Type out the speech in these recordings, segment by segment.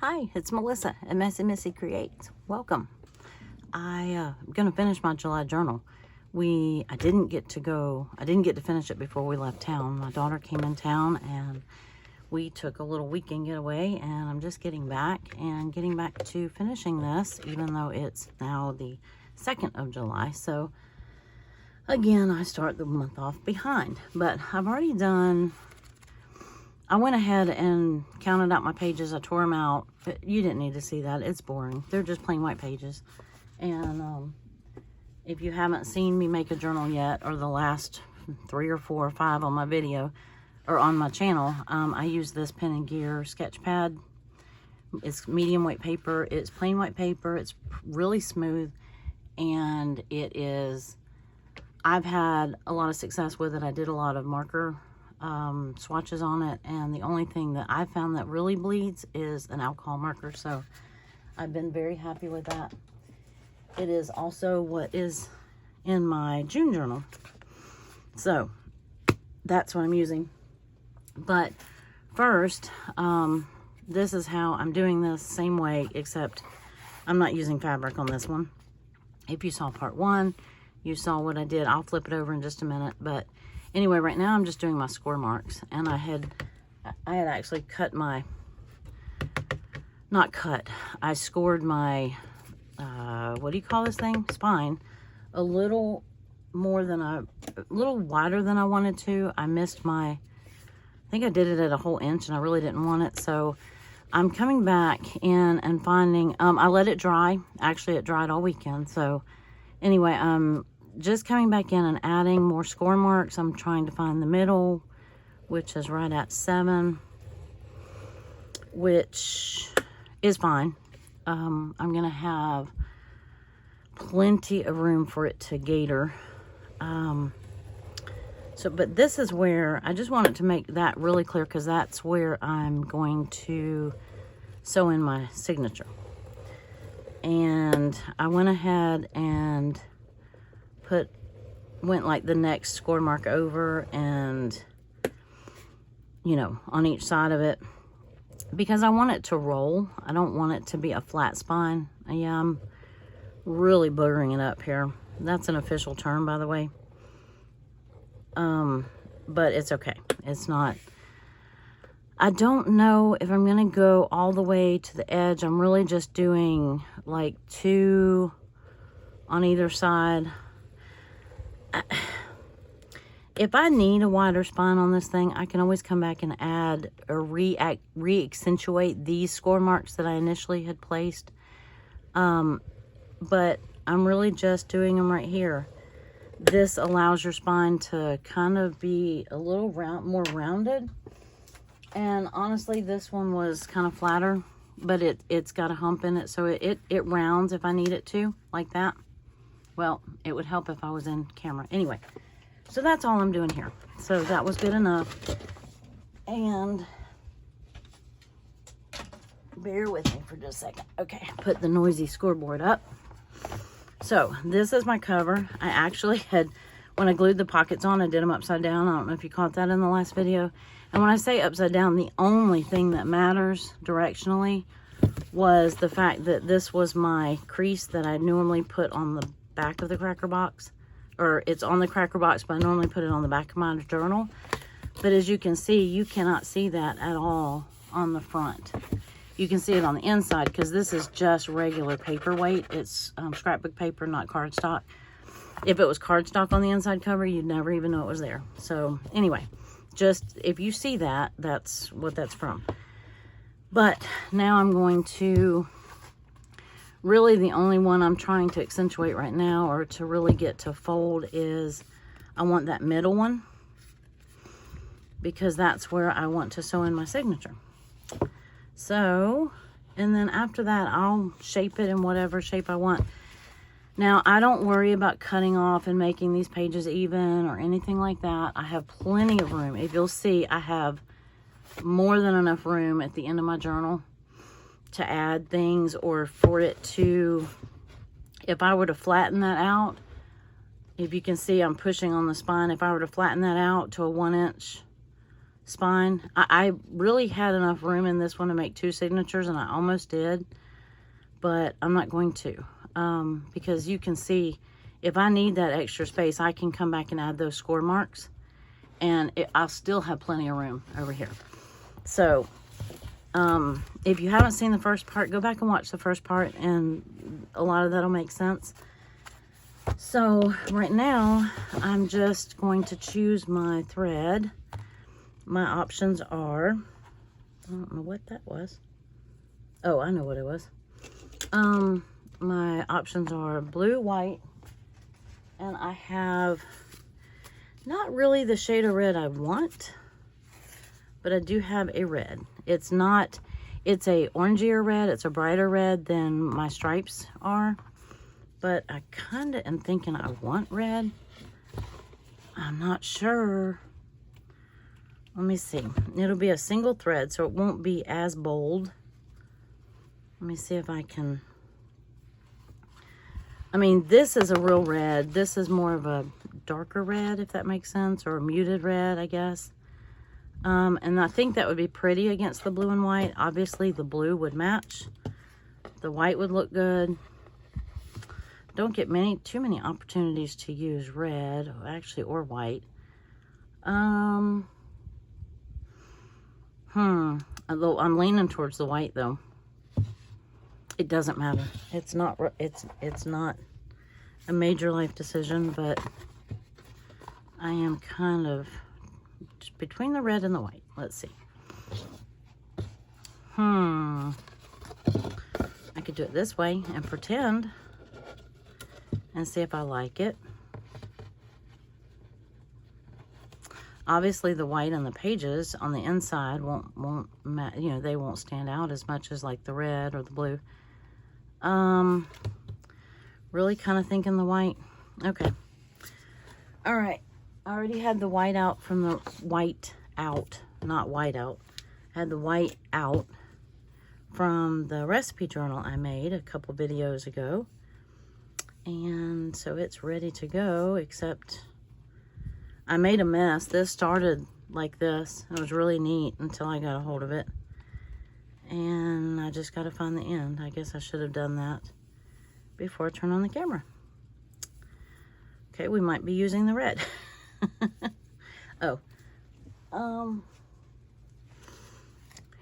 Hi, it's Melissa at Messy Missy Creates. Welcome. I'm gonna finish my July journal. I didn't get to finish it before we left town. My daughter came in town and we took a little weekend getaway, and I'm just getting back to finishing this, even though it's now the 2nd of July. So again, I start the month off behind, but I've already done. I went ahead and counted out my pages. I tore them out. But you didn't need to see that. It's boring. They're just plain white pages. And if you haven't seen me make a journal yet, or the last 3 or 4 or 5 on my video, or on my channel, I use this Pen and Gear sketch pad. It's medium weight paper. It's plain white paper. It's really smooth. And I've had a lot of success with it. I did a lot of marker swatches on it, and the only thing that I found that really bleeds is an alcohol marker, so I've been very happy with that. It is also what is in my June journal, so that's what I'm using. But first, this is how I'm doing this, same way, except I'm not using fabric on this one. If you saw part 1, you saw what I did. I'll flip it over in just a minute, but anyway, right now I'm just doing my score marks, and I had actually cut my, I scored my, what do you call this thing? Spine, a little wider than I wanted to. I think I did it at a whole inch, and I really didn't want it, so I'm coming back in and finding, I let it dry. Actually, it dried all weekend, so anyway, just coming back in and adding more score marks. I'm trying to find the middle, which is right at 7, which is fine. I'm gonna have plenty of room for it to gator. But this is where I just wanted to make that really clear, because that's where I'm going to sew in my signature. And I went ahead and went like the next score mark over, and on each side of it, because I want it to roll. I don't want it to be a flat spine. Yeah, I'm really buttering it up here. That's an official term, by the way. But it's okay. It's not, I don't know if I'm gonna go all the way to the edge. I'm really just doing like 2 on either side. If I need a wider spine on this thing, I can always come back and add or re-accentuate these score marks that I initially had placed. But I'm really just doing them right here. This allows your spine to kind of be a little more rounded. And honestly, this one was kind of flatter, but it's got a hump in it, so it rounds if I need it to, like that. Well, it would help if I was in camera. Anyway, so that's all I'm doing here. So that was good enough. And bear with me for just a second. Okay, put the noisy scoreboard up. So this is my cover. I actually had, when I glued the pockets on, I did them upside down. I don't know if you caught that in the last video. And when I say upside down, the only thing that matters directionally was the fact that this was my crease that I normally put on the back of the cracker box, or it's on the cracker box, but I normally put it on the back of my journal. But as you can see, you cannot see that at all on the front. You can see it on the inside, because this is just regular paper weight. It's scrapbook paper, not cardstock. If it was cardstock on the inside cover, you'd never even know it was there. So anyway, just if you see that, that's what that's from. But now I'm going to, really the only one I'm trying to accentuate right now, or to really get to fold, is I want that middle one, because that's where I want to sew in my signature. So, and then after that, I'll shape it in whatever shape I want. Now, I don't worry about cutting off and making these pages even or anything like that. I have plenty of room. If you'll see, I have more than enough room at the end of my journal to add things, or for it to, if I were to flatten that out, if you can see I'm pushing on the spine, if I were to flatten that out to a 1 inch spine. I really had enough room in this one to make 2 signatures, and I almost did, but I'm not going to, because you can see if I need that extra space, I can come back and add those score marks, and I'll still have plenty of room over here. So if you haven't seen the first part, go back and watch the first part, and a lot of that'll make sense. So right now, I'm just going to choose my thread. My options are, I don't know what that was. Oh, I know what it was. My options are blue, white, and I have not really the shade of red I want, but I do have a red. It's a orangier red. It's a brighter red than my stripes are, but I kind of am thinking I want red. I'm not sure. Let me see. It'll be a single thread, so it won't be as bold. Let me see if I can. I mean, this is a real red. This is more of a darker red, if that makes sense, or a muted red, I guess. And I think that would be pretty against the blue and white. Obviously, the blue would match. The white would look good. Don't get too many opportunities to use red, actually, or white. Although I'm leaning towards the white, though. It doesn't matter. It's not a major life decision, but I am kind of just between the red and the white. Let's see. I could do it this way and pretend and see if I like it. Obviously, the white on the pages on the inside they won't stand out as much as like the red or the blue. Really kind of thinking the white. Okay. All right. I already had the white out from the not white out. I had the white out from the recipe journal I made a couple videos ago. And so it's ready to go, except I made a mess. This started like this. It was really neat until I got a hold of it. And I just got to find the end. I guess I should have done that before I turn on the camera. Okay, we might be using the red.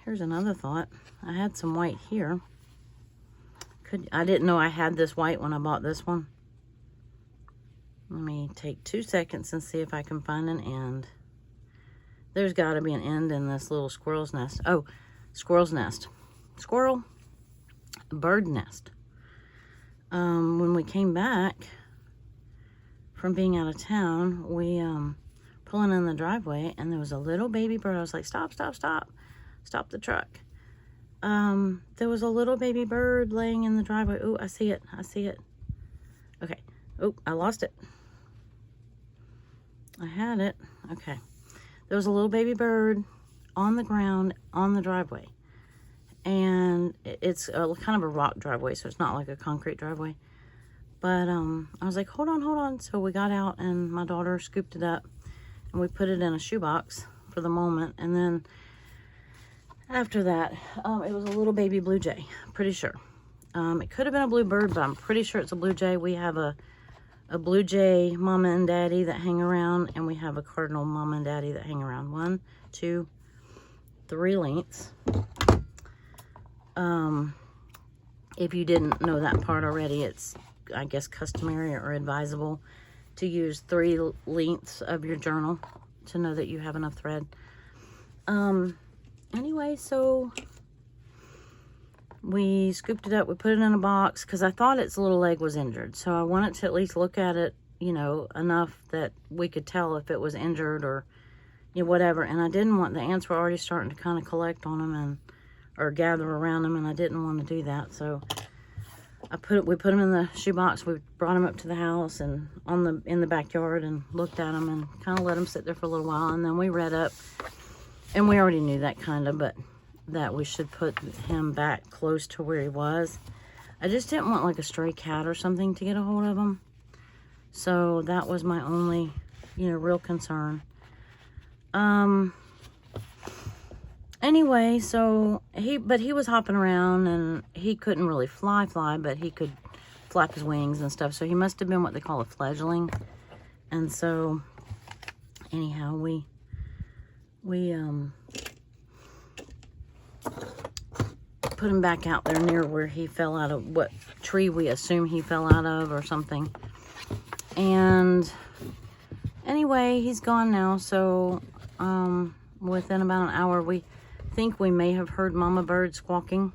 Here's another thought. I had some white here. I didn't know I had this white when I bought this one. Let me take 2 seconds and see if I can find an end. There's got to be an end in this little squirrel's nest. Oh, squirrel's nest. Squirrel. Bird nest. When we came back from being out of town, we pulling in the driveway, and there was a little baby bird. I was like, stop, stop, stop. Stop the truck. There was a little baby bird laying in the driveway. Oh, I see it. I see it. Okay. Oh, I lost it. I had it. Okay. There was a little baby bird on the ground on the driveway. And it's kind of a rock driveway, so it's not like a concrete driveway. But I was like, hold on, hold on. So we got out, and my daughter scooped it up, and we put it in a shoebox for the moment. And then after that, it was a little baby blue jay, pretty sure. It could have been a blue bird, but I'm pretty sure it's a blue jay. We have a blue jay mama and daddy that hang around, and we have a cardinal mama and daddy that hang around. 1, 2, 3 lengths. If you didn't know that part already, it's, I guess, customary or advisable to use 3 lengths of your journal to know that you have enough thread. Anyway, so we scooped it up, we put it in a box, because I thought its little leg was injured. So I wanted to at least look at it, enough that we could tell if it was injured or, whatever. And I didn't want, the ants were already starting to kind of collect on them or gather around them, and I didn't want to do that. So we put them in the shoebox. We brought them up to the house and in the backyard and looked at them and kind of let them sit there for a little while. And then we read up, and we already knew that kind of, but that we should put him back close to where he was. I just didn't want like a stray cat or something to get a hold of him. So that was my only, real concern. Anyway, so he was hopping around, and he couldn't really fly, but he could flap his wings and stuff. So he must have been what they call a fledgling. And so anyhow, we put him back out there near where he fell out of, what tree we assume he fell out of or something. And anyway, he's gone now. So within about an hour, we think we may have heard mama bird squawking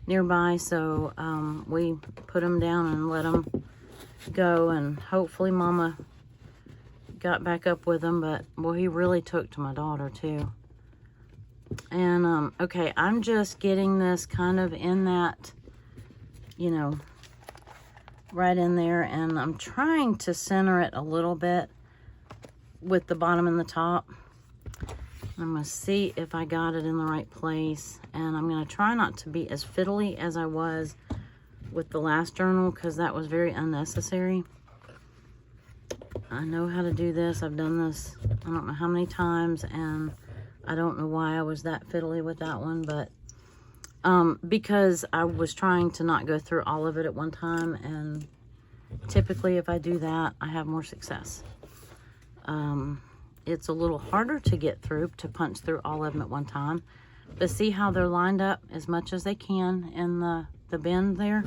nearby. So we put him down and let him go, and hopefully mama got back up with him. But well, he really took to my daughter too. And okay, I'm just getting this kind of in that, you know, right in there, and I'm trying to center it a little bit with the bottom and the top. I'm going to see if I got it in the right place, and I'm going to try not to be as fiddly as I was with the last journal, because that was very unnecessary. I know how to do this. I've done this I don't know how many times, and I don't know why I was that fiddly with that one, but because I was trying to not go through all of it at one time, and typically if I do that, I have more success. It's a little harder to get through, to punch through all of them at one time, but see how they're lined up as much as they can in the bend there,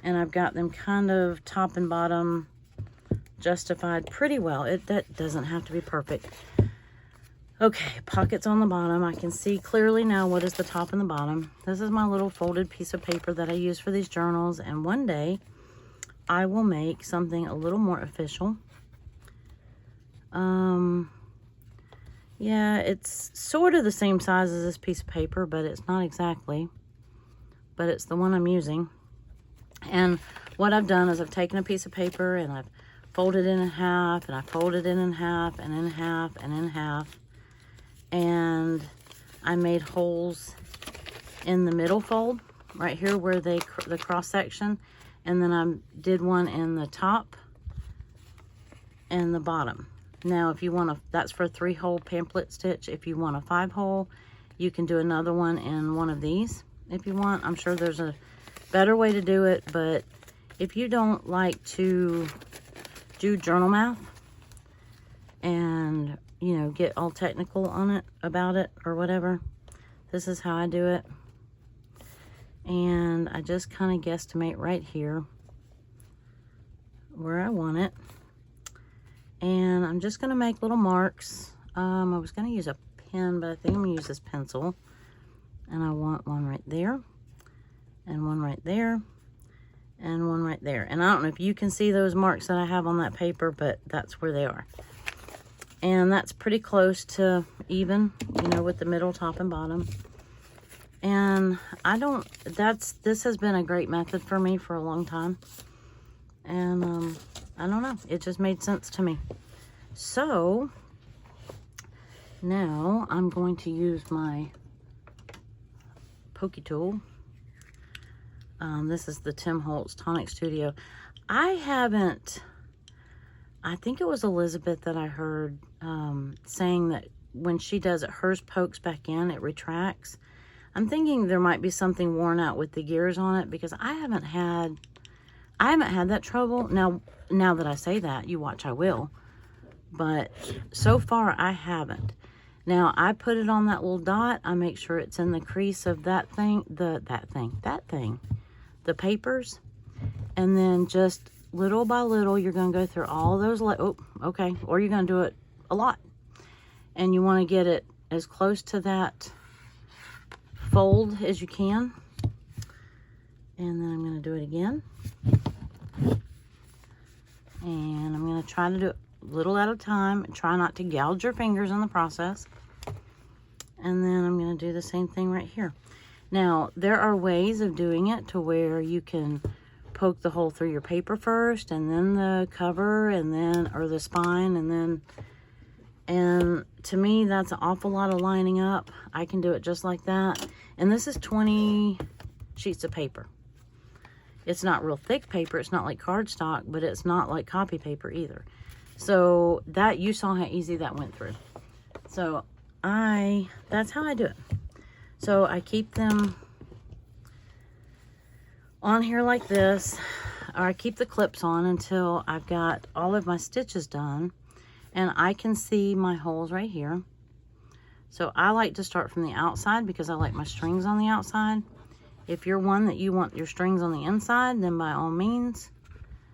and I've got them kind of top and bottom justified pretty well. That doesn't have to be perfect. Okay, pockets on the bottom. I can see clearly now what is the top and the bottom. This is my little folded piece of paper that I use for these journals, and one day I will make something a little more official. Yeah, it's sort of the same size as this piece of paper, but it's not exactly. But it's the one I'm using. And what I've done is I've taken a piece of paper and I've folded it in half, and I folded it in half, and in half, and in half. And I made holes in the middle fold, right here where the cross section. And then I did one in the top and the bottom. Now, if you want to, that's for a 3-hole pamphlet stitch. If you want a 5-hole, you can do another one in one of these if you want. I'm sure there's a better way to do it, but if you don't like to do journal math and, you know, get all technical on it, about it, or whatever, this is how I do it. And I just kind of guesstimate right here where I want it. And I'm just going to make little marks. I was going to use a pen, but I think I'm going to use this pencil. And I want one right there, and one right there, and one right there. And I don't know if you can see those marks that I have on that paper, but that's where they are. And that's pretty close to even, you know, with the middle, top, and bottom. And this has been a great method for me for a long time. And I don't know, it just made sense to me. So now I'm going to use my pokey tool. This is the Tim Holtz Tonic Studio. I think it was Elizabeth that I heard saying that when she does it, hers pokes back in, it retracts. I'm thinking there might be something worn out with the gears on it, because I haven't had that trouble. Now that I say that, you watch, I will. But so far, I haven't. Now, I put it on that little dot. I make sure it's in the crease of that thing, the papers. And then just little by little, you're going to go through all those, or you're going to do it a lot. And you want to get it as close to that fold as you can. And then I'm going to do it again. And I'm going to try to do it a little at a time. Try not to gouge your fingers in the process. And then I'm going to do the same thing right here. Now, there are ways of doing it to where you can poke the hole through your paper first, and then the cover, and then, or the spine, and to me, that's an awful lot of lining up. I can do it just like that. And this is 20 sheets of paper. It's not real thick paper. It's not like cardstock, but it's not like copy paper either. So that, you saw how easy that went through. So that's how I do it. So I keep them on here like this, or I keep the clips on until I've got all of my stitches done, and I can see my holes right here. So I like to start from the outside because I like my strings on the outside. If you're one that you want your strings on the inside, then by all means,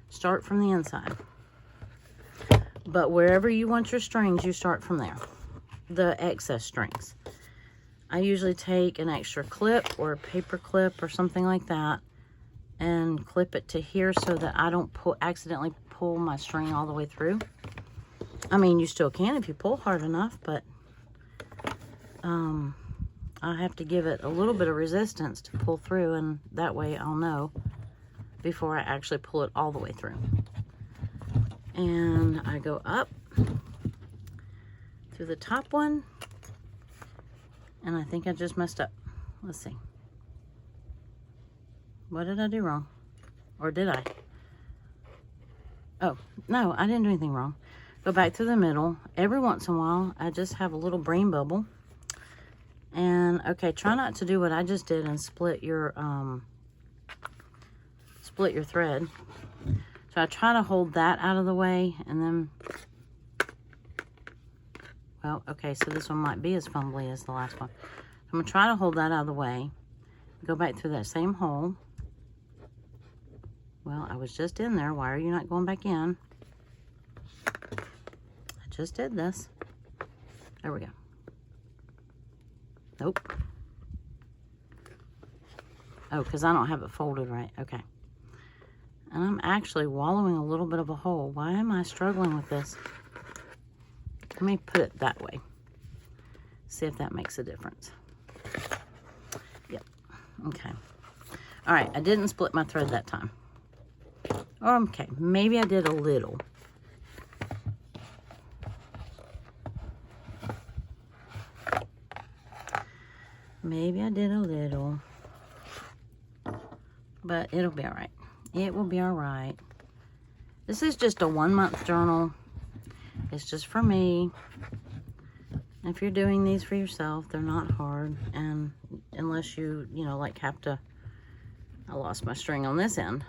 start from the inside. But wherever you want your strings, you start from there, the excess strings. I usually take an extra clip or a paper clip or something like that and clip it to here so that I don't accidentally pull my string all the way through. I mean, you still can if you pull hard enough, but I have to give it a little bit of resistance to pull through, and that way I'll know before I actually pull it all the way through. And I go up through the top one, and I think I just messed up. Let's see. What did I do wrong? Or did I? Oh, no, I didn't do anything wrong. Go back through the middle. Every once in a while, I just have a little brain bubble. And, okay, try not to do what I just did and split your thread. So I try to hold that out of the way, and then, well, okay, so this one might be as fumbly as the last one. I'm going to try to hold that out of the way. Go back through that same hole. Well, I was just in there. Why are you not going back in? I just did this. There we go. Nope. Oh, because I don't have it folded right. Okay. And I'm actually wallowing a little bit of a hole. Why am I struggling with this? Let me put it that way. See if that makes a difference. Yep. Okay. All right. I didn't split my thread that time. Okay. Maybe I did a little. Maybe I did a little. But it'll be all right. It will be all right. This is just a 1-month journal. It's just for me. If you're doing these for yourself, they're not hard. And unless you know, like have to, I lost my string on this end.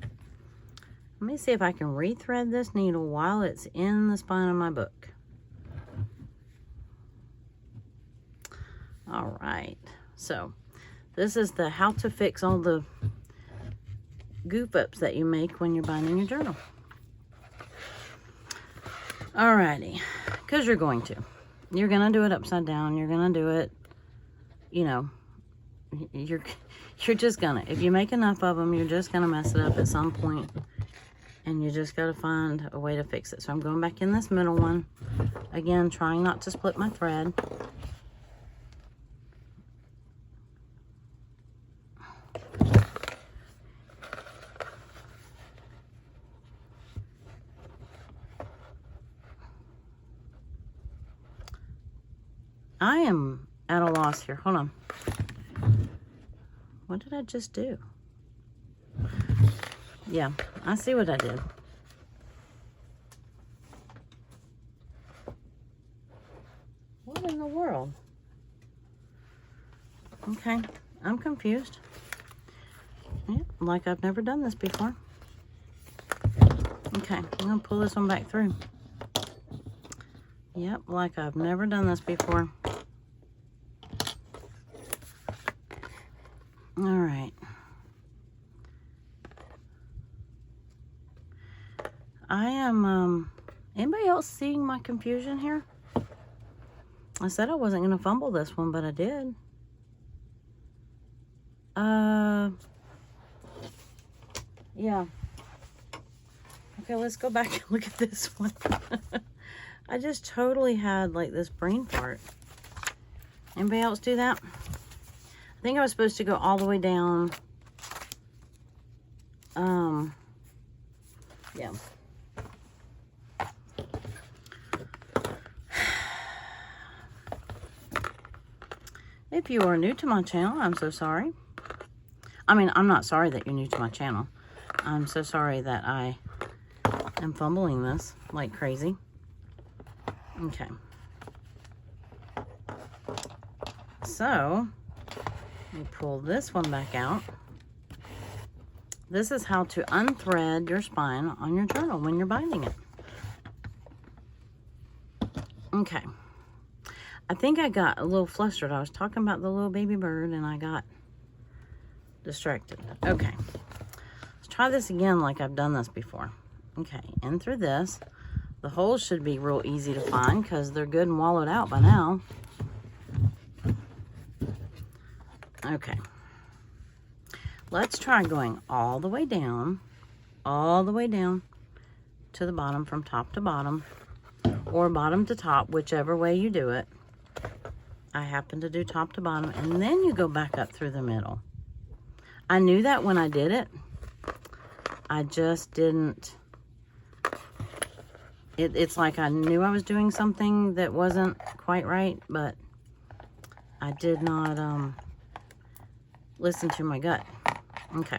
Let me see if I can rethread this needle while it's in the spine of my book. All right. So this is the how to fix all the goof ups that you make when you're binding your journal. Alrighty, because you're going to do it upside down. You're gonna do it, you know, you're just gonna, if you make enough of them, you're just gonna mess it up at some point, and you just gotta find a way to fix it. So I'm going back in this middle one again, trying not to split my thread. I am at a loss here. Hold on. What did I just do? Yeah, I see what I did. What in the world? Okay, I'm confused. Yeah, like I've never done this before. Okay, I'm gonna pull this one back through. Yep, like I've never done this before. All right. I am, anybody else seeing my confusion here? I said I wasn't going to fumble this one, but I did. Yeah. Okay, let's go back and look at this one. I just totally had like this brain fart. Anybody else do that? I think I was supposed to go all the way down. Yeah. If you are new to my channel, I'm so sorry. I mean, I'm not sorry that you're new to my channel. I'm so sorry that I am fumbling this like crazy. Okay. so you pull this one back out. This is how to unthread your spine on your journal when you're binding it. Okay. I think I got a little flustered. I was talking about the little baby bird and I got distracted. Okay. Let's try this again like I've done this before. Okay, in through this. The holes should be real easy to find because they're good and wallowed out by now. Okay. Let's try going all the way down to the bottom, from top to bottom, or bottom to top, whichever way you do it. I happen to do top to bottom, and then you go back up through the middle. I knew that when I did it. I just didn't. It's like I knew I was doing something that wasn't quite right, but I did not listen to my gut. Okay.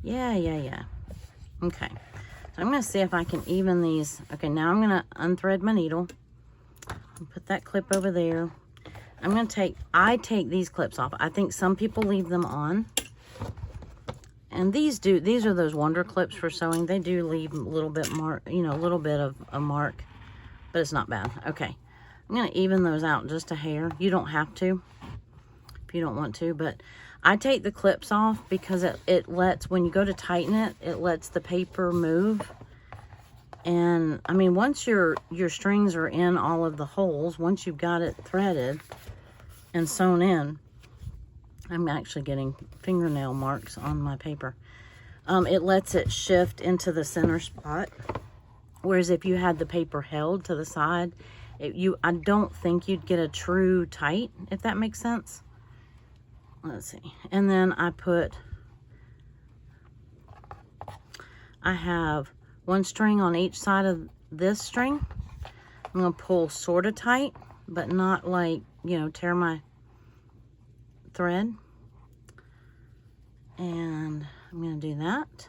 Yeah. Okay. So I'm going to see if I can even these. Okay, now I'm going to unthread my needle. Put that clip over there. I'm going to I take these clips off. I think some people leave them on. And these are those wonder clips for sewing. They do leave a little bit a little bit of a mark, but it's not bad. Okay. I'm going to even those out just a hair. You don't have to if you don't want to, but I take the clips off because it lets, when you go to tighten it, it lets the paper move. And I mean, once your strings are in all of the holes, once you've got it threaded and sewn in, I'm actually getting fingernail marks on my paper. It lets it shift into the center spot. Whereas if you had the paper held to the side, I don't think you'd get a true tight, if that makes sense. Let's see. And then I have one string on each side of this string. I'm going to pull sort of tight, but not like, tear my thread. And I'm going to do that.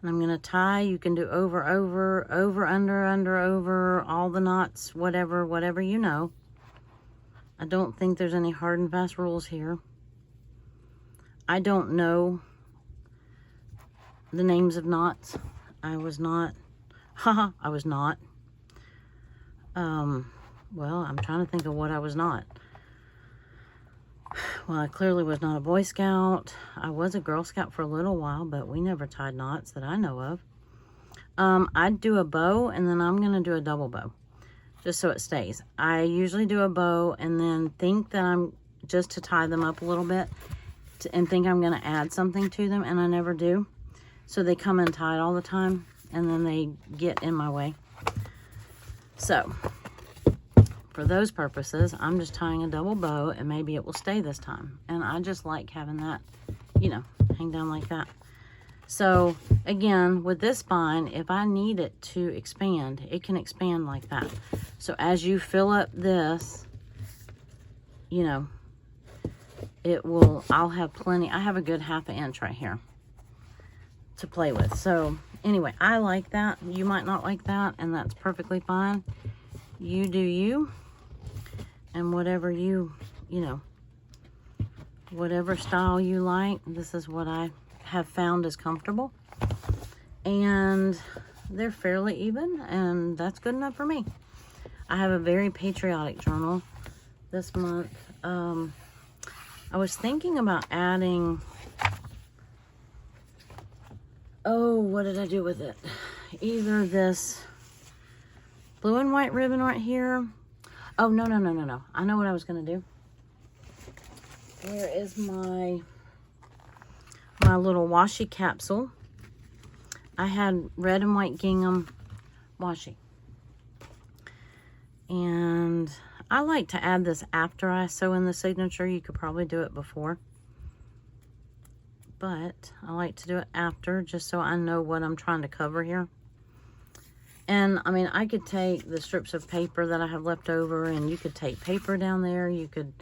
And I'm going to tie. You can do over, under, over, all the knots, whatever you know. I don't think there's any hard and fast rules here. I don't know the names of knots. I was not. I was not. Well, I'm trying to think of what I was not. Well, I clearly was not a Boy Scout. I was a Girl Scout for a little while, but we never tied knots that I know of. I'd do a bow, and then I'm going to do a double bow, just so it stays. I usually do a bow, and then think that I'm, just to tie them up a little bit, and think I'm going to add something to them, and I never do. So they come in tight all the time, and then they get in my way. So for those purposes, I'm just tying a double bow, and maybe it will stay this time. And I just like having that, hang down like that. So again, with this spine, if I need it to expand, it can expand like that. So as you fill up this, I'll have plenty. I have a good ½ inch right here to play with. So anyway, I like that. You might not like that, and that's perfectly fine. You do you. And whatever whatever style you like, this is what I have found is comfortable. And they're fairly even, and that's good enough for me. I have a very patriotic journal this month. I was thinking about adding, what did I do with it? Either this blue and white ribbon right here. Oh, no. I know what I was going to do. Where is my little washi capsule? I had red and white gingham washi. And I like to add this after I sew in the signature. You could probably do it before. But I like to do it after, just so I know what I'm trying to cover here. And, I mean, I could take the strips of paper that I have left over, and you could take paper down there. You could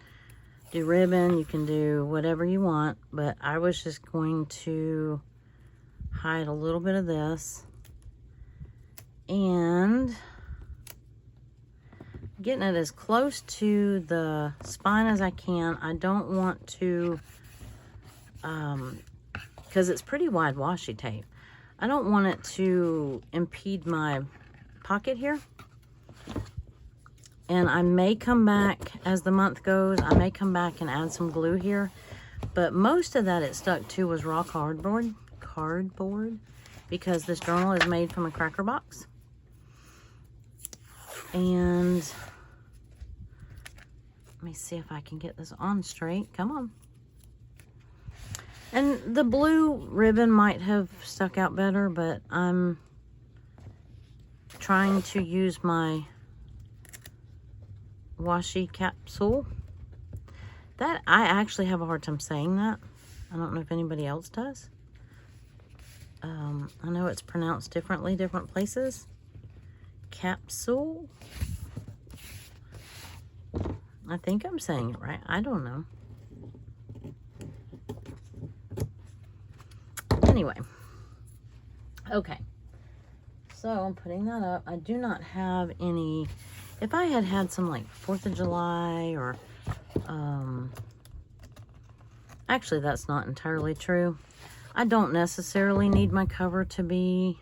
do ribbon. You can do whatever you want. But I was just going to hide a little bit of this. And getting it as close to the spine as I can. I don't want to, because it's pretty wide washi tape. I don't want it to impede my pocket here. And I may come back as the month goes. I may come back and add some glue here. But most of that it stuck to was raw cardboard. Because this journal is made from a cracker box. And let me see if I can get this on straight. Come on. And the blue ribbon might have stuck out better, but I'm trying to use my washi capsule. That, I actually have a hard time saying that. I don't know if anybody else does. I know it's pronounced differently, different places. Capsule. I think I'm saying it right. I don't know. Anyway. Okay. So I'm putting that up. I do not have any. If I had had some like 4th of July or actually that's not entirely true. I don't necessarily need my cover to be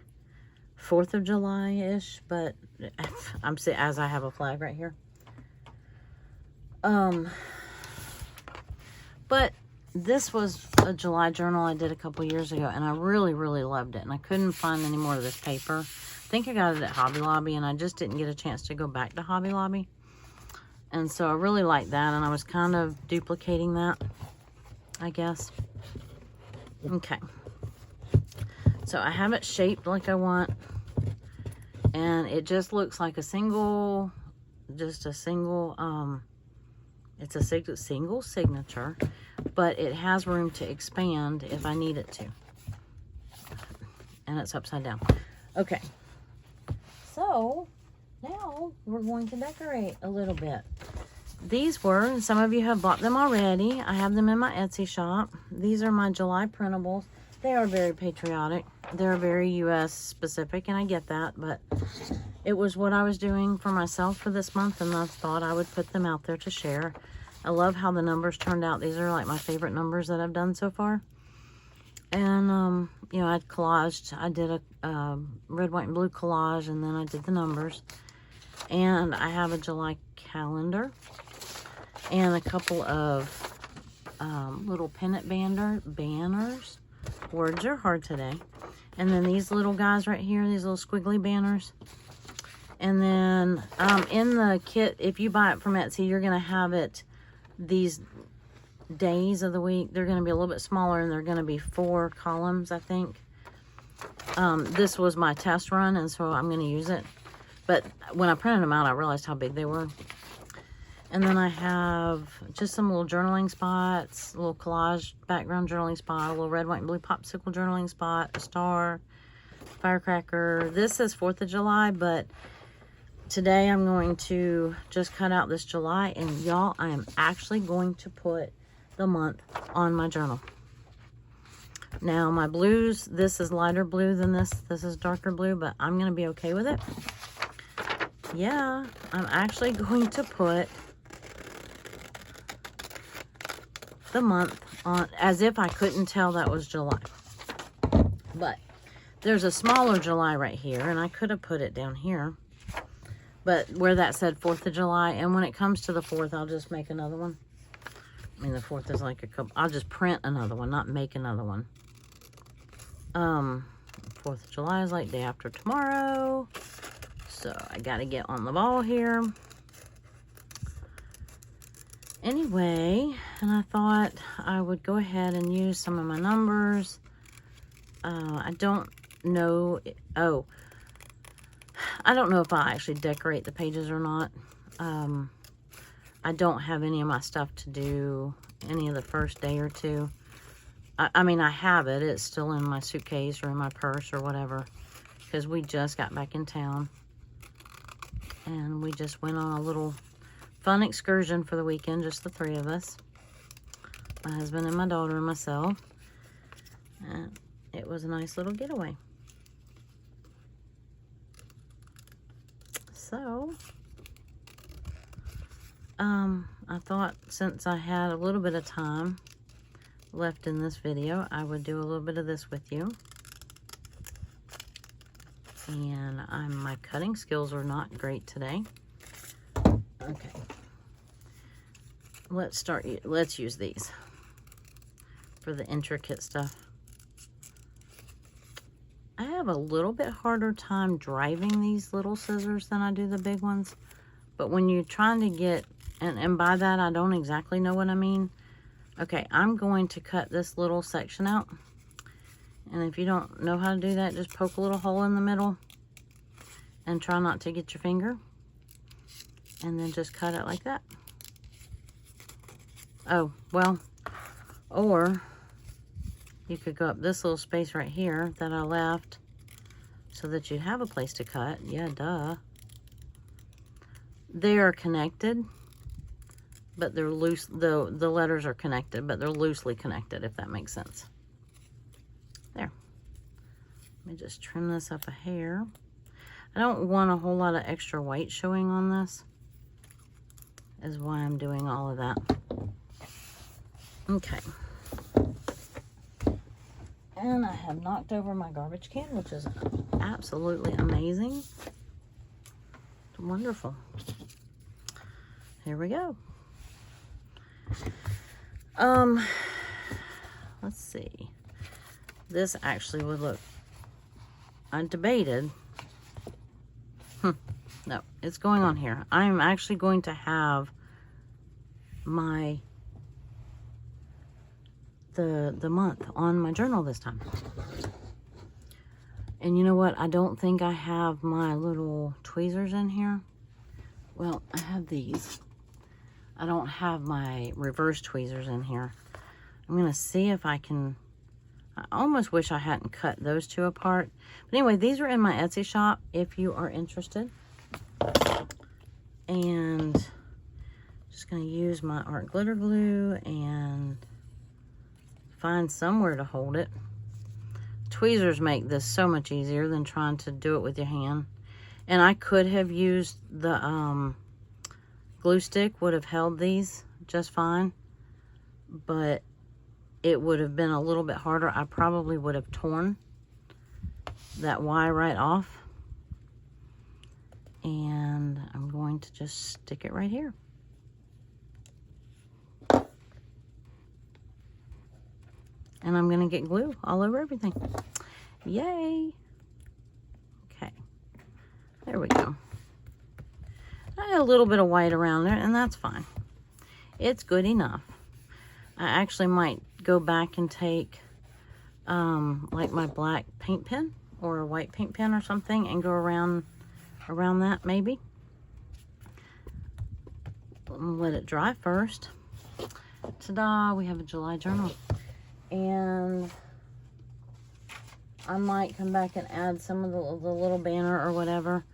4th of July-ish, but I'm saying as I have a flag right here. But this was a July journal I did a couple years ago, and I really, really loved it. And I couldn't find any more of this paper. I think I got it at Hobby Lobby, and I just didn't get a chance to go back to Hobby Lobby. And so I really liked that, and I was kind of duplicating that, I guess. Okay. So I have it shaped like I want, and it just looks like a single, it's a single signature, but it has room to expand if I need it to. And it's upside down. Okay. So now we're going to decorate a little bit. These were, some of you have bought them already. I have them in my Etsy shop. These are my July Printables. They are very patriotic. They're very US specific, and I get that, but it was what I was doing for myself for this month, and I thought I would put them out there to share. I love how the numbers turned out. These are like my favorite numbers that I've done so far. And, you know, I collaged. I did a red, white, and blue collage, and then I did the numbers. And I have a July calendar and a couple of little pennant banners. Words are hard today. And then these little guys right here, these little squiggly banners. And then in the kit, if you buy it from Etsy, you're going to have it these days of the week. They're going to be a little bit smaller, and they're going to be 4 columns, I think. This was my test run, and so I'm going to use it. But when I printed them out, I realized how big they were. And then I have just some little journaling spots, a little collage background journaling spot, a little red, white, and blue popsicle journaling spot, a star, firecracker. This is 4th of July, but today I'm going to just cut out this July. And y'all, I am actually going to put the month on my journal. Now my blues, this is lighter blue than this. This is darker blue, but I'm going to be okay with it. Yeah, I'm actually going to put the month on as if I couldn't tell that was July. But there's a smaller July right here, and I could have put it down here. But where that said 4th of July, and when it comes to the 4th, I'll just make another one. I mean, the 4th is like a couple, I'll just print another one, not make another one. 4th of July is like day after tomorrow. So I gotta get on the ball here. Anyway, and I thought I would go ahead and use some of my numbers. I don't know. Oh, I don't know if I'll actually decorate the pages or not. I don't have any of my stuff to do any of the first day or two. I mean, I have it. It's still in my suitcase or in my purse or whatever, because we just got back in town. And we just went on a little fun excursion for the weekend, just the 3 of us. My husband and my daughter and myself. And it was a nice little getaway. So, I thought since I had a little bit of time left in this video, I would do a little bit of this with you. And my cutting skills are not great today. Okay. Let's use these for the intricate stuff. I have a little bit harder time driving these little scissors than I do the big ones. But when you're trying to get, and by that I don't exactly know what I mean. Okay, I'm going to cut this little section out. And if you don't know how to do that, just poke a little hole in the middle and try not to get your finger. And then just cut it like that. Oh, well, or you could go up this little space right here that I left so that you'd have a place to cut. Yeah, duh. They are connected, but they're loose. The letters are connected, but they're loosely connected, if that makes sense. There. Let me just trim this up a hair. I don't want a whole lot of extra white showing on this, is why I'm doing all of that. Okay. And I have knocked over my garbage can, which is absolutely amazing. It's wonderful. Here we go. Let's see. This actually would look, I debated. No, it's going on here. I'm actually going to have the month on my journal this time. And you know what? I don't think I have my little tweezers in here. Well, I have these. I don't have my reverse tweezers in here. I'm going to see if I can. I almost wish I hadn't cut those two apart. But anyway, these are in my Etsy shop if you are interested. And just going to use my art glitter glue and find somewhere to hold it. Tweezers make this so much easier than trying to do it with your hand. And I could have used the glue stick, would have held these just fine, but it would have been a little bit harder. I probably would have torn that Y right off. And I'm going to just stick it right here. And I'm going to get glue all over everything. Yay! Okay. There we go. I had a little bit of white around there, and that's fine. It's good enough. I actually might go back and take like my black paint pen or a white paint pen or something and go around that maybe. Let it dry first. Ta-da! We have a July journal. And I might come back and add some of the little banner or whatever.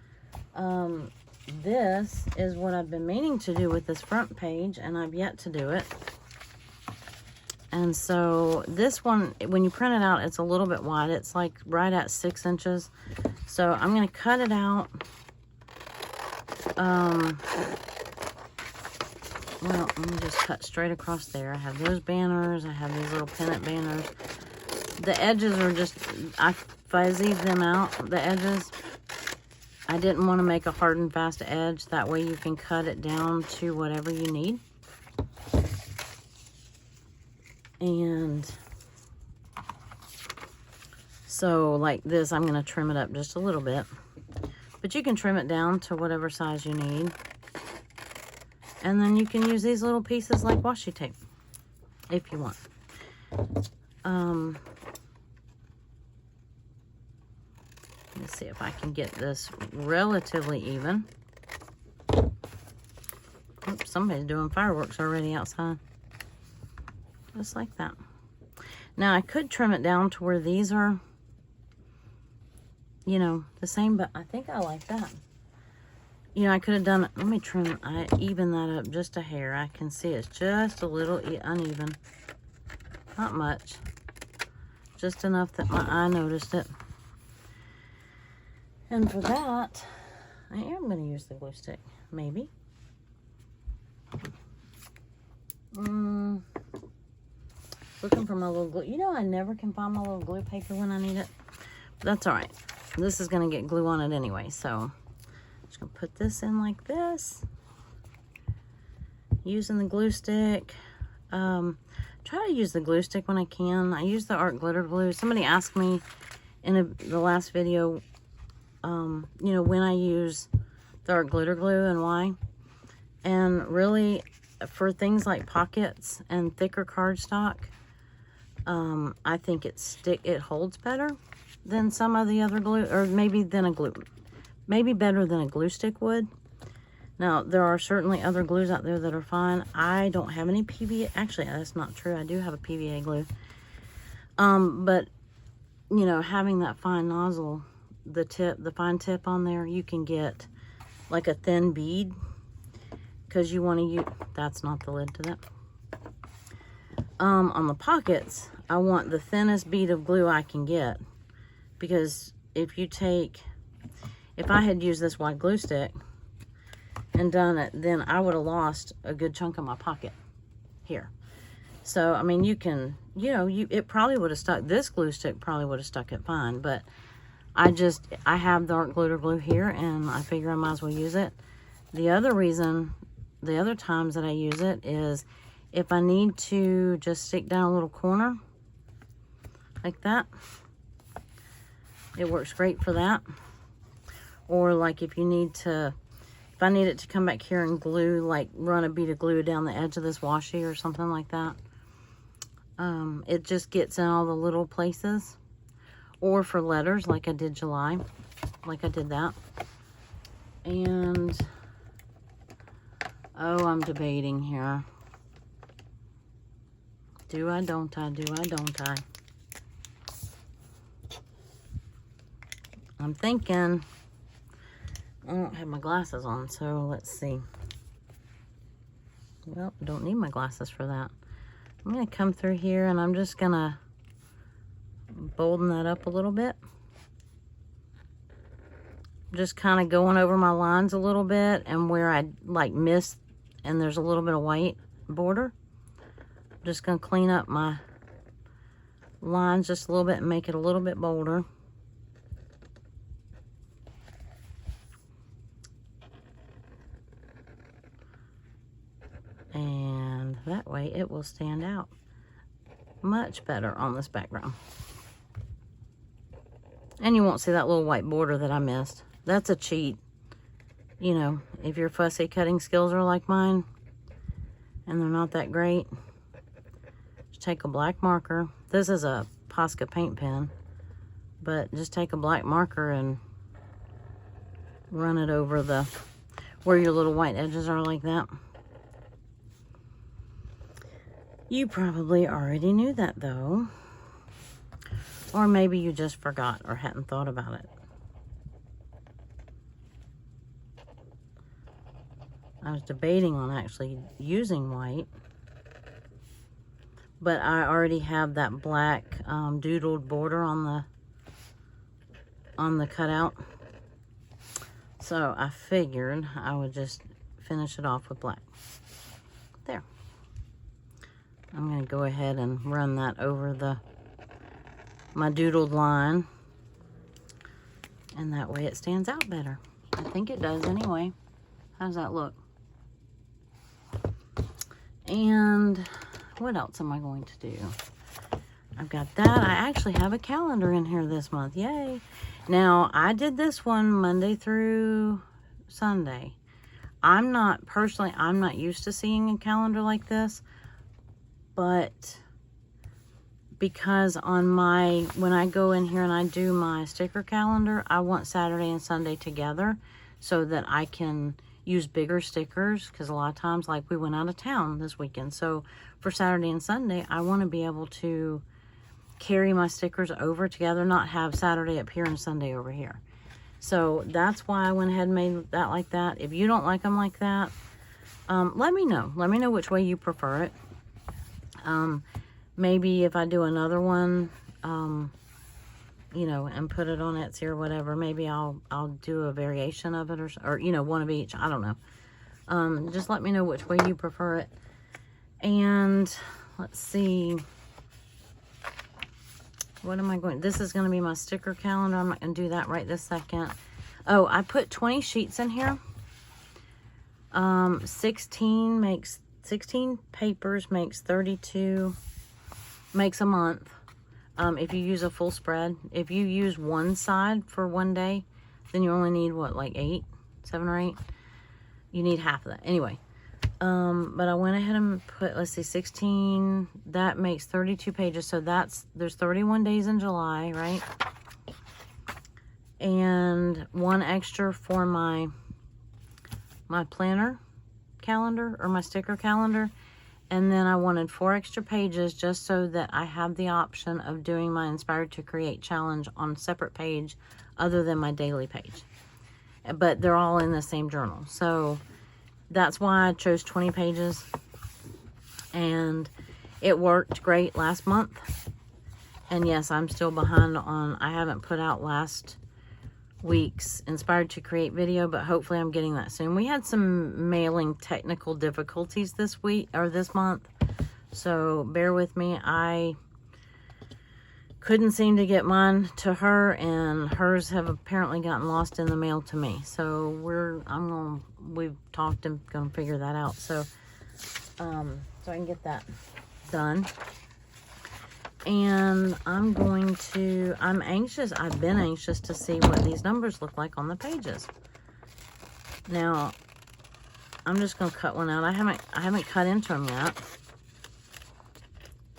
This is what I've been meaning to do with this front page, and I've yet to do it. And so this one, when you print it out, it's a little bit wide. It's like right at 6 inches. So I'm going to cut it out. Well, let me just cut straight across there. I have those banners. I have these little pennant banners. The edges are just, I fuzzied them out, the edges. I didn't want to make a hard and fast edge. That way you can cut it down to whatever you need. And so like this, I'm going to trim it up just a little bit. But you can trim it down to whatever size you need. And then you can use these little pieces like washi tape if you want. Let's see if I can get this relatively even. Oops, somebody's doing fireworks already outside. Just like that. Now I could trim it down to where these are, you know, the same, but I think I like that. You know, I could have done it. Let me trim. I even that up just a hair. I can see it's just a little uneven. Not much. Just enough that my eye noticed it. And for that, I am going to use the glue stick. Maybe. Looking for my little glue. You know, I never can find my little glue paper when I need it. But that's all right. This is going to get glue on it anyway. So I'm just going to put this in like this. Using the glue stick. Try to use the glue stick when I can. I use the art glitter glue. Somebody asked me in the last video, you know, when I use the art glitter glue and why. And really, for things like pockets and thicker cardstock, I think it holds better than some of the other glue, or maybe better than a glue stick would. Now, there are certainly other glues out there that are fine. I don't have any PVA. Actually, that's not true. I do have a PVA glue. But, you know, having that fine nozzle, the fine tip on there, you can get like a thin bead. Because you want to use, that's not the lid to that. On the pockets, I want the thinnest bead of glue I can get. Because if I had used this white glue stick and done it, then I would have lost a good chunk of my pocket here. So, I mean, you can, you know, it probably would have stuck, this glue stick probably would have stuck it fine, but I have the art glitter glue here, and I figure I might as well use it. The other times that I use it is if I need to just stick down a little corner, like that. It works great for that. Or like if I need it to come back here and glue, like run a bead of glue down the edge of this washi or something like that. It just gets in all the little places. Or for letters, like I did July. Like I did that. And, oh, I'm debating here. Do I, don't I, do I, don't I? I'm thinking, I don't have my glasses on, so let's see. Well, don't need my glasses for that. I'm going to come through here and I'm just going to bolden that up a little bit. Just kind of going over my lines a little bit, and where I like missed and there's a little bit of white border. I'm just going to clean up my lines just a little bit and make it a little bit bolder. And that way it will stand out much better on this background. And you won't see that little white border that I missed. That's a cheat. You know, if your fussy cutting skills are like mine and they're not that great, just take a black marker. This is a Posca paint pen, but just take a black marker and run it over where your little white edges are like that. You probably already knew that though. Or maybe you just forgot or hadn't thought about it. I was debating on actually using white, but I already have that black doodled border on the cutout. So I figured I would just finish it off with black. There. I'm going to go ahead and run that over my doodled line. And that way it stands out better. I think it does anyway. How does that look? And what else am I going to do? I've got that. I actually have a calendar in here this month. Yay. Now, I did this one Monday through Sunday. I'm not used to seeing a calendar like this. But because when I go in here and I do my sticker calendar, I want Saturday and Sunday together so that I can use bigger stickers, because a lot of times, like we went out of town this weekend. So for Saturday and Sunday, I want to be able to carry my stickers over together, not have Saturday up here and Sunday over here. So that's why I went ahead and made that like that. If you don't like them like that, let me know. Let me know which way you prefer it. Maybe if I do another one, you know, and put it on Etsy or whatever, maybe I'll do a variation of it, or you know, one of each. I don't know. Just let me know which way you prefer it. And let's see. What am I going? This is going to be my sticker calendar. I'm not going to do that right this second. Oh, I put 20 sheets in here. 16 papers makes 32, makes a month. If you use a full spread. If you use one side for one day, then you only need what, like 7 or 8? You need half of that. Anyway, but I went ahead and put, let's see, 16, that makes 32 pages. So there's 31 days in July, right? And one extra for my planner calendar, or my sticker calendar. And then I wanted 4 extra pages just so that I have the option of doing my Inspired to Create challenge on a separate page other than my daily page. But they're all in the same journal. So that's why I chose 20 pages. And it worked great last month. And yes, I'm still behind on, I haven't put out last week's Inspired to Create video, but hopefully I'm getting that soon. We had some mailing technical difficulties this week, or this month, so bear with me. I couldn't seem to get mine to her, and hers have apparently gotten lost in the mail to me. So we've talked and gonna figure that out. So I can get that done. And I'm anxious, I've been anxious to see what these numbers look like on the pages. Now, I'm just going to cut one out. I haven't cut into them yet.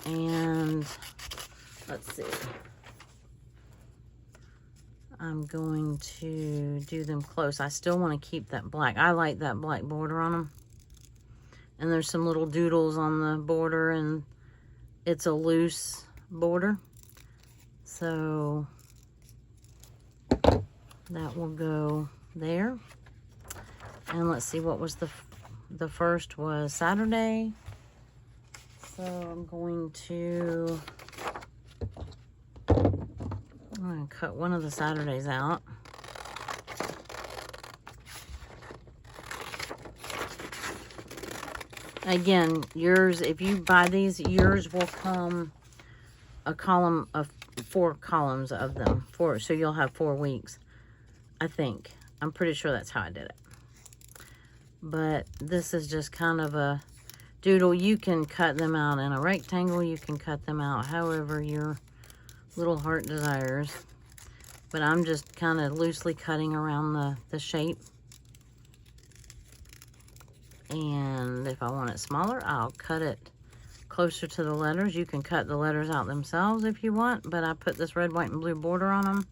And, let's see. I'm going to do them close. I still want to keep that black. I like that black border on them. And there's some little doodles on the border, and it's a loose border, so that will go there. And let's see, what was the first was Saturday, so I'm going to cut one of the Saturdays out. Again, yours, if you buy these, yours will come a column of 4 columns of them. So you'll have 4 weeks, I think. I'm pretty sure that's how I did it. But this is just kind of a doodle. You can cut them out in a rectangle. You can cut them out however your little heart desires. But I'm just kind of loosely cutting around the shape. And if I want it smaller, I'll cut it closer to the letters. You can cut the letters out themselves if you want, but I put this red, white, and blue border on them.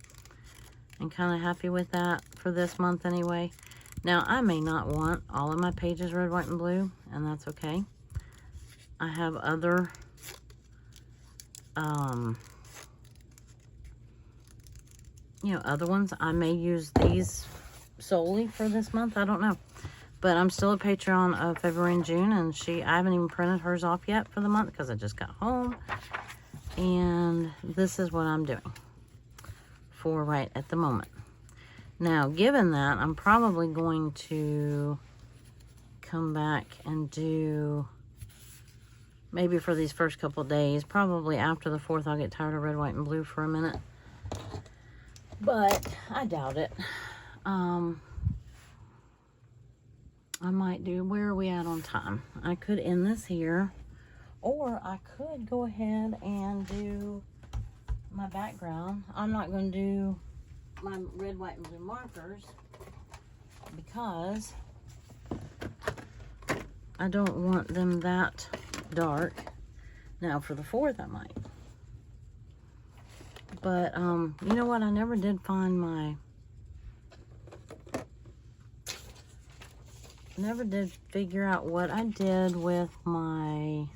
I'm kind of happy with that for this month anyway. Now, I may not want all of my pages red, white, and blue, and that's okay. I have other other ones. I may use these solely for this month. I don't know. But I'm still a Patreon of February and June, and I haven't even printed hers off yet for the month because I just got home. And this is what I'm doing for right at the moment. Now, given that, I'm probably going to come back and do, maybe for these first couple of days, probably after the 4th, I'll get tired of red, white, and blue for a minute. But I doubt it. I might do, where are we at on time? I could end this here, or I could go ahead and do my background. I'm not going to do my red, white, and blue markers because I don't want them that dark. Now for the 4th I might. But you know what? I never did find never did figure out what I did with my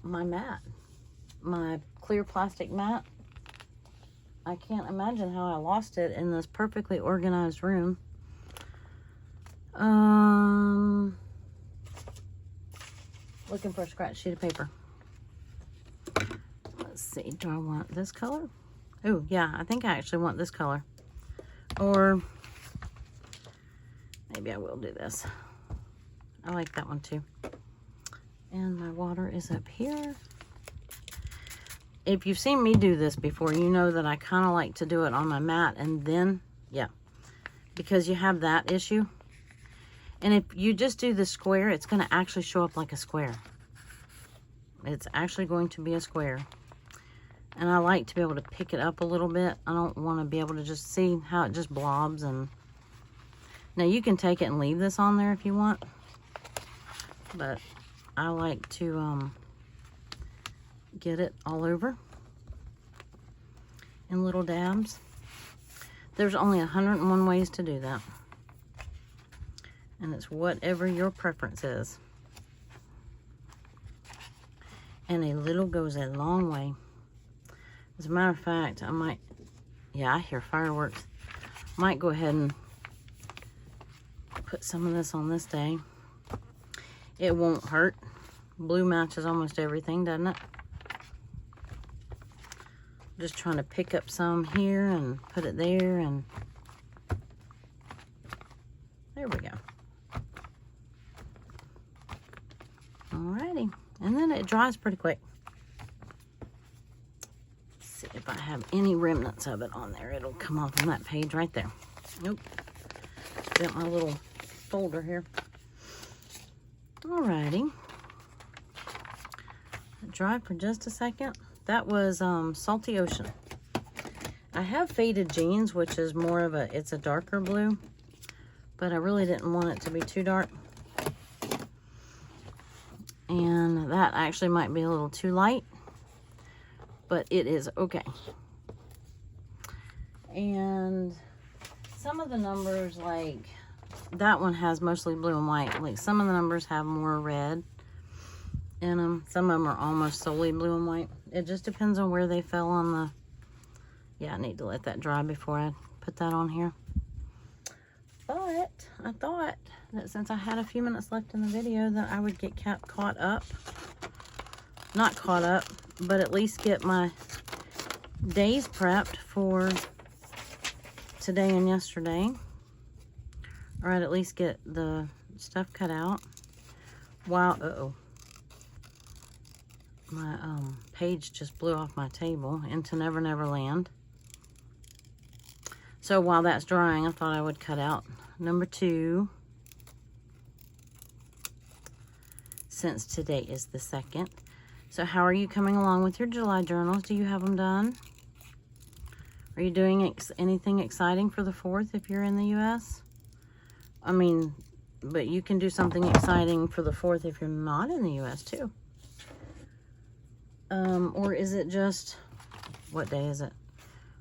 my mat, my clear plastic mat. I can't imagine how I lost it in this perfectly organized room. Looking for a scratch sheet of paper. Let's see, do I want this color? Oh yeah, I think I actually want this color. Or maybe I will do this. I like that one too. And my water is up here. If you've seen me do this before, you know that I kind of like to do it on my mat and then, yeah, because you have that issue. And if you just do the square, it's going to actually show up like a square. It's actually going to be a square. And I like to be able to pick it up a little bit. I don't want to be able to just see how it just blobs. And now you can take it and leave this on there if you want. But I like to get it all over in little dabs. There's only 101 ways to do that. And it's whatever your preference is. And a little goes a long way. As a matter of fact, I might, yeah, I hear fireworks. Might go ahead and put some of this on this day. It won't hurt. Blue matches almost everything, doesn't it? Just trying to pick up some here and put it there, and there we go. Alrighty, and then it dries pretty quick. Let's see if I have any remnants of it on there. It'll come off on that page right there. Nope. Got my little folder here. Alrighty. Dry for just a second. That was Salty Ocean. I have Faded Jeans, which is more of a, it's a darker blue, but I really didn't want it to be too dark. And that actually might be a little too light, but it is okay. And some of the numbers, like that one has mostly blue and white. Like some of the numbers have more red in them. Some of them are almost solely blue and white. It just depends on where they fell on the, yeah, I need to let that dry before I put that on here. But I thought that since I had a few minutes left in the video that I would get caught up. Not caught up, but at least get my days prepped for today and yesterday. Or I'd at least get the stuff cut out. Wow, uh-oh. My page just blew off my table into Never Never Land. So while that's drying, I thought I would cut out number 2. Since today is the 2nd. So how are you coming along with your July journals? Do you have them done? Are you doing anything exciting for the 4th if you're in the U.S.? I mean, but you can do something exciting for the 4th if you're not in the U.S. too. Or is it just, what day is it?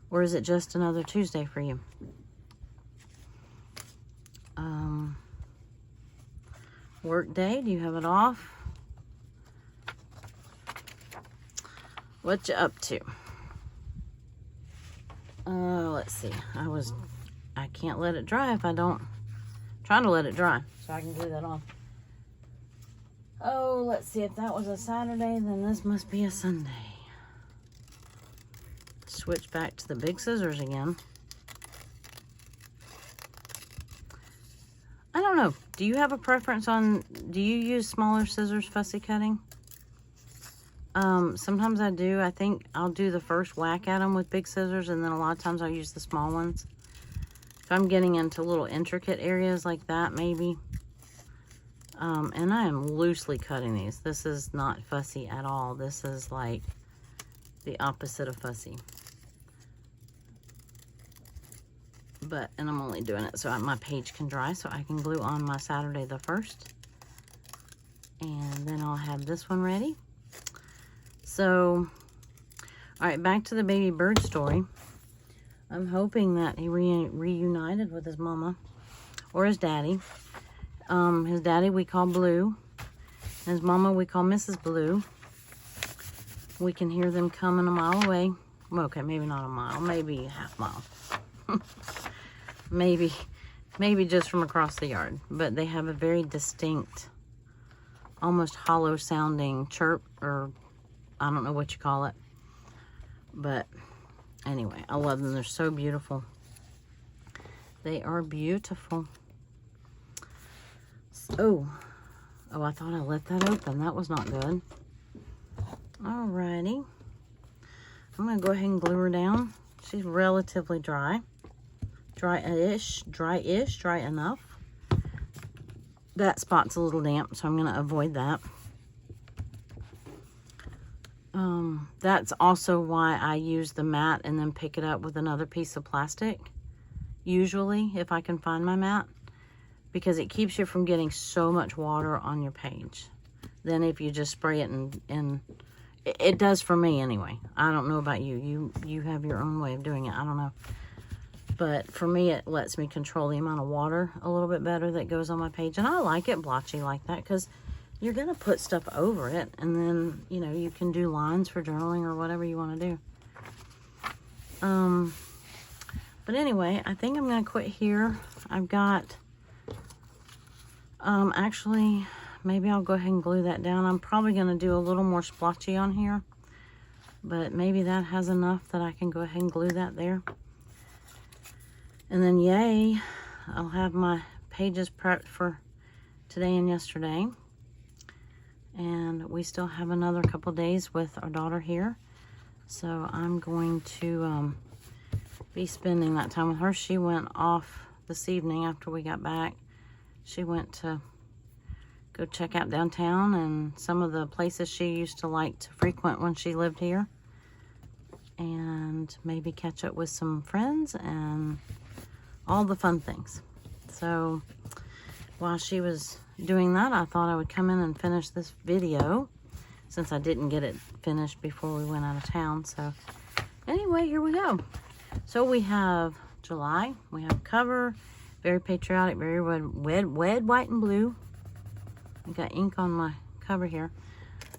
Or is it just another Tuesday for you? Work day, do you have it off? What you up to? Let's see. I can't let it dry if I don't, trying to let it dry so I can glue that on. Oh, let's see, if that was a Saturday, then this must be a Sunday. Switch back to the big scissors again. I don't know. Do you have a preference on, do you use smaller scissors fussy cutting? Sometimes I do. I think I'll do the first whack at them with big scissors, and then a lot of times I'll use the small ones. If I'm getting into little intricate areas like that, maybe. And I am loosely cutting these. This is not fussy at all. This is like the opposite of fussy. But, and I'm only doing it so my page can dry so I can glue on my Saturday the 1st. And then I'll have this one ready. So, all right, back to the baby bird story. I'm hoping that he reunited with his mama or his daddy. His daddy we call Blue. And his mama we call Mrs. Blue. We can hear them coming a mile away. Well, okay, maybe not a mile, maybe a half mile. maybe just from across the yard. But they have a very distinct, almost hollow sounding chirp, or I don't know what you call it. But anyway, I love them. They're so beautiful. They are beautiful. Oh, Oh, I thought I let that open. That was not good. Alrighty. I'm going to go ahead and glue her down. She's relatively dry. Dry-ish, dry enough. That spot's a little damp, so I'm going to avoid that. That's also why I use the mat and then pick it up with another piece of plastic. Usually, if I can find my mat. Because it keeps you from getting so much water on your page. Then if you just spray it and it does for me anyway. I don't know about you. You have your own way of doing it. I don't know. But for me, it lets me control the amount of water a little bit better that goes on my page. And I like it blotchy like that because you're going to put stuff over it. And then, you know, you can do lines for journaling or whatever you want to do. But anyway, I think I'm going to quit here. I've got, actually, maybe I'll go ahead and glue that down. I'm probably going to do a little more splotchy on here. But maybe that has enough that I can go ahead and glue that there. And then, yay, I'll have my pages prepped for today and yesterday. And we still have another couple days with our daughter here. So I'm going to be spending that time with her. She went off this evening after we got back. She went to go check out downtown and some of the places she used to like to frequent when she lived here. And maybe catch up with some friends and all the fun things. So while she was doing that, I thought I would come in and finish this video since I didn't get it finished before we went out of town. So anyway, here we go. So we have July, we have cover, very patriotic, very red, white, and blue. I got ink on my cover here.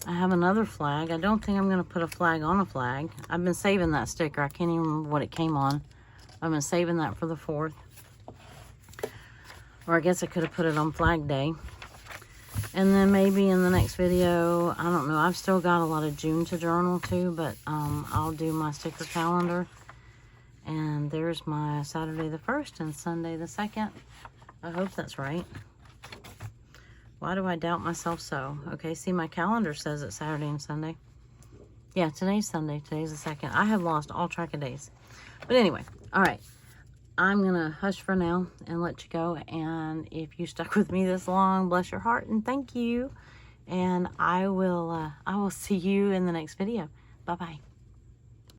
I have another flag. I don't think I'm going to put a flag on a flag. I've been saving that sticker. I can't even remember what it came on. I've been saving that for the 4th. Or I guess I could have put it on Flag Day. And then maybe in the next video, I don't know. I've still got a lot of June to journal too, but I'll do my sticker calendar. And there's my Saturday the 1st and Sunday the 2nd. I hope that's right. Why do I doubt myself so? Okay, see, my calendar says it's Saturday and Sunday. Yeah, today's Sunday. Today's the 2nd. I have lost all track of days. But anyway, all right. I'm going to hush for now and let you go. And if you stuck with me this long, bless your heart and thank you. And I will see you in the next video. Bye-bye.